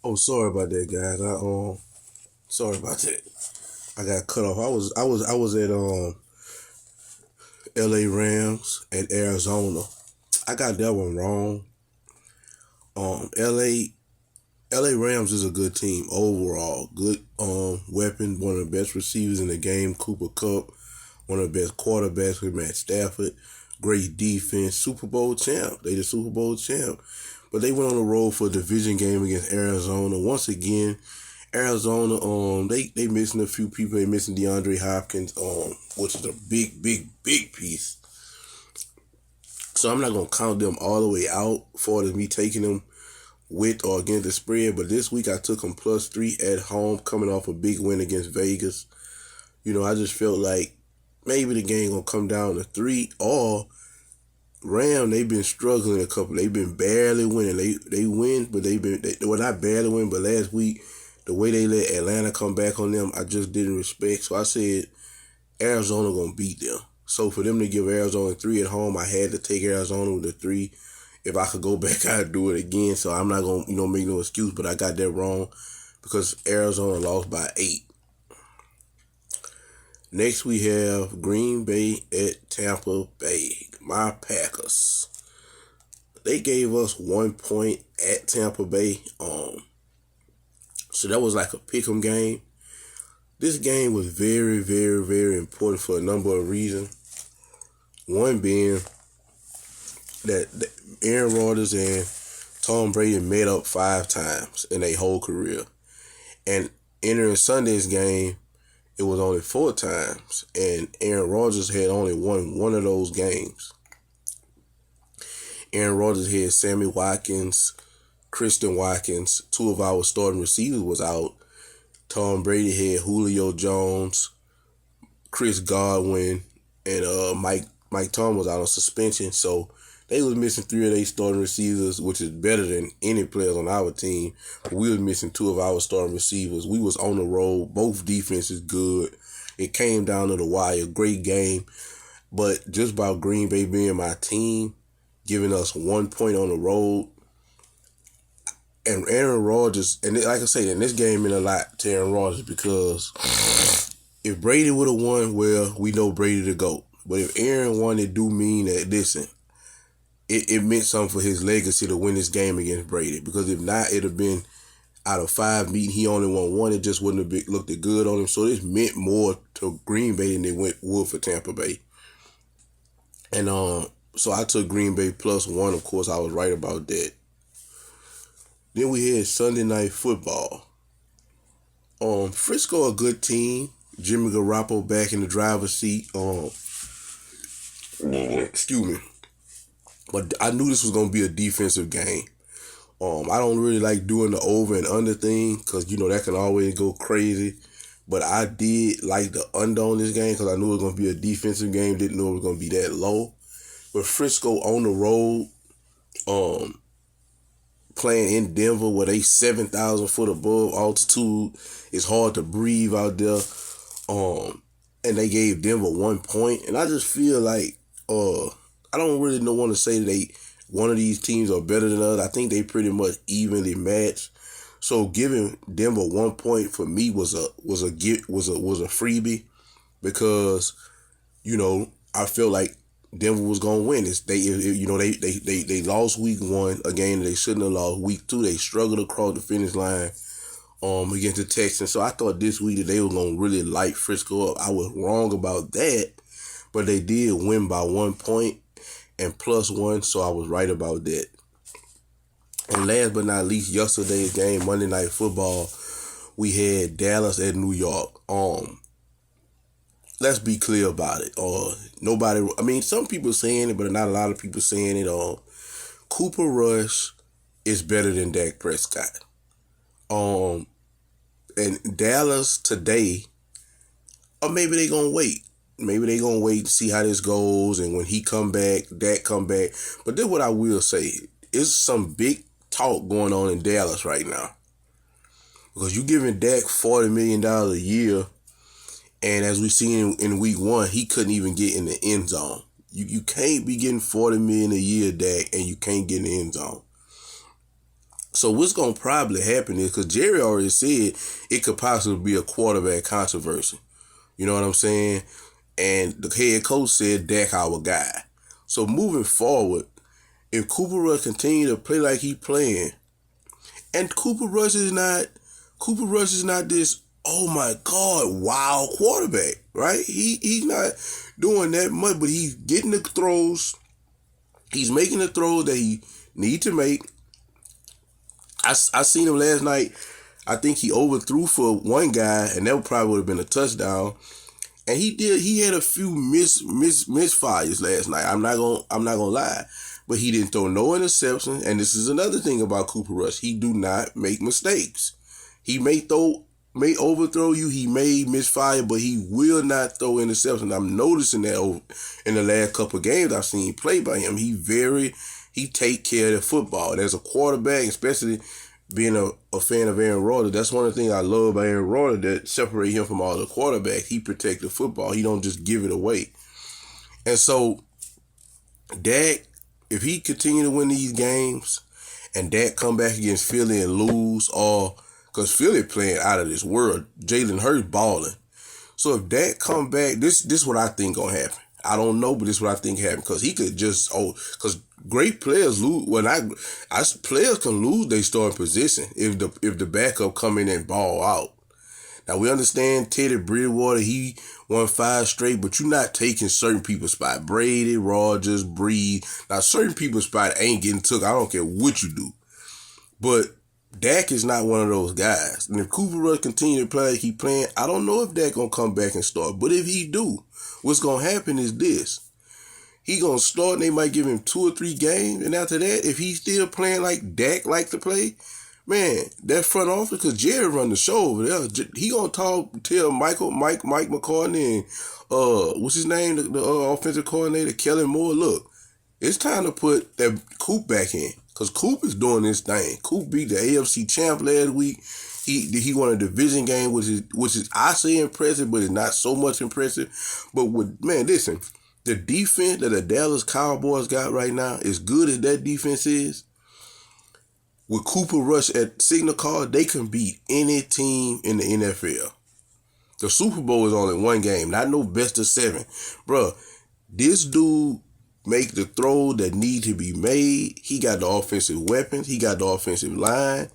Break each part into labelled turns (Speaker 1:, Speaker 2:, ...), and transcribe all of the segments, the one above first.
Speaker 1: Oh, sorry about that, guys. Sorry about that. I got cut off. I was at L.A. Rams at Arizona. I got that one wrong. L.A. Rams is a good team overall. Good weapon. One of the best receivers in the game. Cooper Kupp. One of the best quarterbacks with Matt Stafford. Great defense. Super Bowl champ. They the Super Bowl champ. But they went on the road for a division game against Arizona. Once again, Arizona, they missing a few people. They missing DeAndre Hopkins, which is a big piece. So I'm not gonna count them all the way out for me taking them with or against the spread. But this week I took them +3 at home, coming off a big win against Vegas. I just felt like maybe the game gonna come down to 3 or they've been struggling a couple. They've been barely winning. They win, but well, not barely win, but last week the way they let Atlanta come back on them, I just didn't respect. So I said Arizona gonna beat them. So for them to give Arizona 3 at home, I had to take Arizona with the 3. If I could go back, I'd do it again. So I'm not gonna make no excuse, but I got that wrong because Arizona lost by 8. Next we have Green Bay at Tampa Bay. My Packers. They gave us 1 point at Tampa Bay. So that was like a pick'em game. This game was very, very, very important for a number of reasons. One being that Aaron Rodgers and Tom Brady met up 5 times in their whole career. And entering Sunday's game, it was only 4 times. And Aaron Rodgers had only won one of those games. Aaron Rodgers had Sammy Watkins, Christian Watkins. 2 of our starting receivers was out. Tom Brady had Julio Jones, Chris Godwin, and Mike Tom was out on suspension. So they was missing 3 of their starting receivers, which is better than any players on our team. But we was missing 2 of our starting receivers. We was on the road. Both defenses good. It came down to the wire. Great game. But just by Green Bay being my team, giving us 1 point on the road, and Aaron Rodgers, and like I say, in this game meant a lot to Aaron Rodgers because if Brady would have won, well, we know Brady to go. But if Aaron won, it do mean that, listen, it meant something for his legacy to win this game against Brady. Because if not, it'd have been out of 5 meetings, he only won 1. It just wouldn't have looked good on him. So this meant more to Green Bay than it would for Tampa Bay. And so I took Green Bay +1. Of course, I was right about that. Then we had Sunday Night Football. Frisco a good team. Jimmy Garoppolo back in the driver's seat. Excuse me. But I knew this was gonna be a defensive game. I don't really like doing the over and under thing because that can always go crazy. But I did like the under on this game because I knew it was gonna be a defensive game. Didn't know it was gonna be that low. But Frisco on the road, playing in Denver where they 7,000 foot above altitude. It's hard to breathe out there. And they gave Denver 1 point. And I just feel like I don't really want to say that one of these teams are better than others. I think they pretty much evenly matched. So giving Denver 1 point for me was a freebie because I feel like Denver was gonna win. They lost week 1, a game that they shouldn't have lost. Week 2, they struggled across the finish line against the Texans. So I thought this week that they were gonna really light Frisco up. I was wrong about that, but they did win by 1 point and +1, so I was right about that. And last but not least, yesterday's game, Monday Night Football, we had Dallas at New York. Let's be clear about it. Some people saying it, but not a lot of people saying it. Cooper Rush is better than Dak Prescott. And Dallas today, or maybe they gonna wait. Maybe they gonna wait to see how this goes, and when he come back, Dak come back. But this is what I will say: it's some big talk going on in Dallas right now because you giving Dak $40 million a year. And as we seen in week 1, he couldn't even get in the end zone. You can't be getting $40 million a year, Dak, and you can't get in the end zone. So what's gonna probably happen is, because Jerry already said it could possibly be a quarterback controversy. You know what I'm saying? And the head coach said Dak our guy. So moving forward, if Cooper Rush continue to play like he playing, and Cooper Rush is not this, oh my God, wow quarterback, right? He's not doing that much, but he's getting the throws. He's making the throws that he need to make. I seen him last night. I think he overthrew for one guy, and that probably would have been a touchdown. And he had a few misfires last night. I'm not gonna lie. But he didn't throw no interception. And this is another thing about Cooper Rush. He do not make mistakes. He may overthrow you, he may misfire, but he will not throw interception. I'm noticing that in the last couple of games I've seen play by him. He take care of the football. And as a quarterback, especially being a fan of Aaron Rodgers, that's one of the things I love about Aaron Rodgers that separate him from all the quarterbacks. He protect the football. He don't just give it away. And so Dak, if he continue to win these games and Dak come back against Philly and lose, or because Philly playing out of this world, Jalen Hurts balling. So if Dak come back, this is what I think gonna happen. I don't know, but this is what I think happened, because he could just because great players lose. Players can lose their starting position if the backup come in and ball out. Now we understand Teddy Bridgewater, he won 5 straight, but you're not taking certain people's spot. Brady, Rodgers, Breed. Now certain people's spot ain't getting took. I don't care what you do, but Dak is not one of those guys. And if Cooper Rush continue to play like he playing, I don't know if Dak gonna come back and start. But if he do, what's gonna happen is this. He gonna start and they might give him 2 or 3 games. And after that, if he's still playing like Dak like to play, man, that front office, because Jerry run the show over there, he gonna tell Mike McCartney and what's his name, the offensive coordinator, Kellen Moore, look, it's time to put that Coop back in. Because Coop is doing this thing. Coop beat the AFC champ last week. He won a division game, which is I say impressive, but it's not so much impressive. But listen, the defense that the Dallas Cowboys got right now, as good as that defense is, with Cooper Rush at signal call, they can beat any team in the NFL. The Super Bowl is only one game, not no best of 7. Bruh, this dude make the throw that need to be made. He got the offensive weapons. He got the offensive line.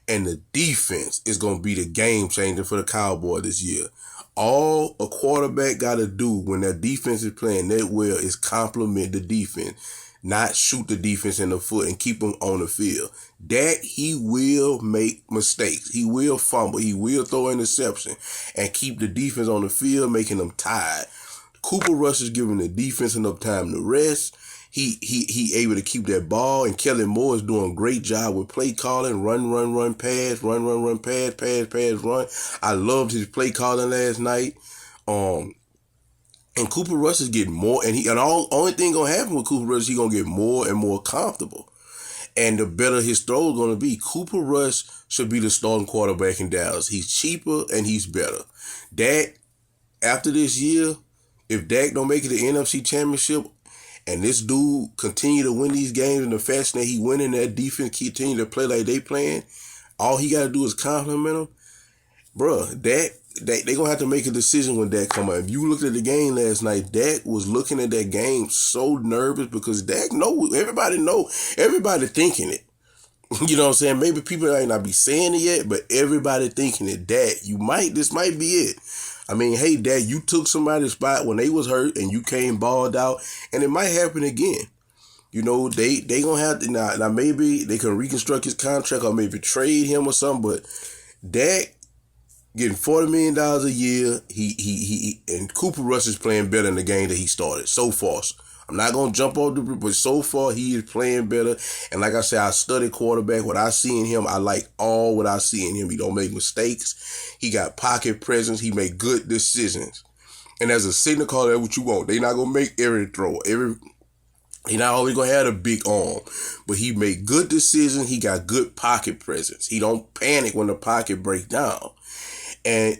Speaker 1: And the defense is going to be the game changer for the Cowboys this year. All a quarterback got to do when that defense is playing that well is compliment the defense, not shoot the defense in the foot and keep them on the field. Dak, he will make mistakes. He will fumble. He will throw interception and keep the defense on the field, making them tired. Cooper Rush is giving the defense enough time to rest. He able to keep that ball, and Kellen Moore is doing a great job with play calling, run, pass, run, pass, run. I loved his play calling last night. And Cooper Rush is getting more, only thing gonna happen with Cooper Rush is he gonna get more and more comfortable. And the better his throw is gonna be. Cooper Rush should be the starting quarterback in Dallas. He's cheaper and he's better. Dak, after this year, if Dak don't make it to the NFC Championship, and this dude continue to win these games in the fashion that he winning, that defense continue to play like they playing, all he got to do is compliment them. Bruh, Dak, they going to have to make a decision when Dak come out. If you looked at the game last night, Dak was looking at that game so nervous because Dak everybody thinking it. You know what I'm saying? Maybe people might not be saying it yet, but everybody thinking it. Dak, this might be it. I mean, hey, Dak, you took somebody's spot when they was hurt and you came balled out, and it might happen again. You know, they gonna have to now maybe they can reconstruct his contract or maybe trade him or something, but Dak getting $40 million a year, he and Cooper Rush is playing better in the game that he started so far. I'm not going to jump off the roof, but so far he is playing better. And like I said, I study quarterback. What I see in him, I like all what I see in him. He don't make mistakes. He got pocket presence. He make good decisions. And as a signal caller, that's what you want. They not going to make every throw. He not always going to have a big arm. But he make good decisions. He got good pocket presence. He don't panic when the pocket break down. And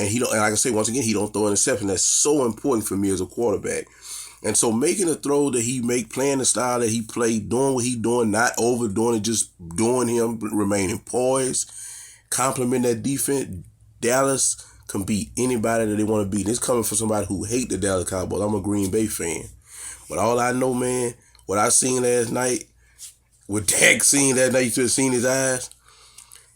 Speaker 1: he don't, and like I say, once again, he don't throw interception. That's so important for me as a quarterback. And so making a throw that he make, playing the style that he played, doing what he doing, not overdoing it, just doing him, remaining poised, compliment that defense. Dallas can beat anybody that they want to beat. This coming from somebody who hate the Dallas Cowboys. I'm a Green Bay fan. But all I know, man, what I seen last night, what Dak seen that night, you should have seen his eyes.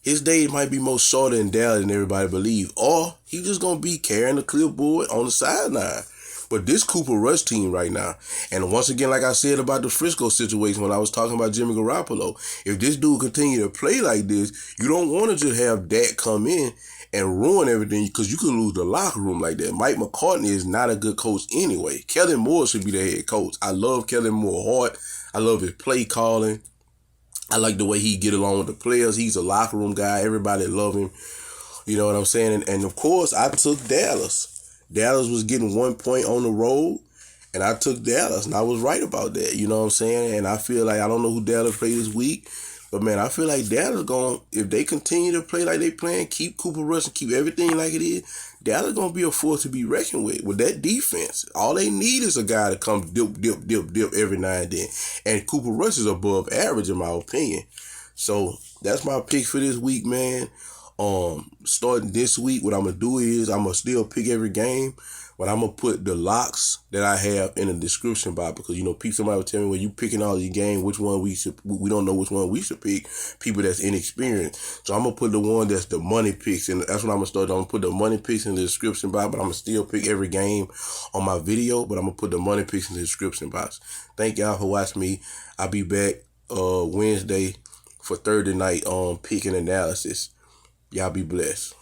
Speaker 1: His days might be more shorter in Dallas than everybody believe. Or he just going to be carrying the clipboard on the sideline. But this Cooper Rush team right now, and once again, like I said about the Frisco situation when I was talking about Jimmy Garoppolo, if this dude continue to play like this, you don't want to just have Dak come in and ruin everything because you could lose the locker room like that. Mike McCartney is not a good coach anyway. Kellen Moore should be the head coach. I love Kellen Moore hard. I love his play calling. I like the way he get along with the players. He's a locker room guy. Everybody love him. You know what I'm saying? And of course, I took Dallas. Dallas was getting 1 point on the road, and I took Dallas, and I was right about that. You know what I'm saying? And I feel like I don't know who Dallas play this week, but man, I feel like Dallas going, if they continue to play like they playing, keep Cooper Rush and keep everything like it is, Dallas going to be a force to be reckoned with that defense. All they need is a guy to come dip every now and then. And Cooper Rush is above average in my opinion. So that's my pick for this week, man. Starting this week, what I'm going to do is I'm going to still pick every game, but I'm going to put the locks that I have in the description box because, you know, somebody will tell me when you picking all these games, which one we don't know which one we should pick, people that's inexperienced. So I'm going to put the one that's the money picks, and that's what I'm going to start. I'm going to put the money picks in the description box, but I'm going to still pick every game on my video, but I'm going to put the money picks in the description box. Thank y'all for watching me. I'll be back Wednesday for Thursday night pick and analysis. Y'all be blessed.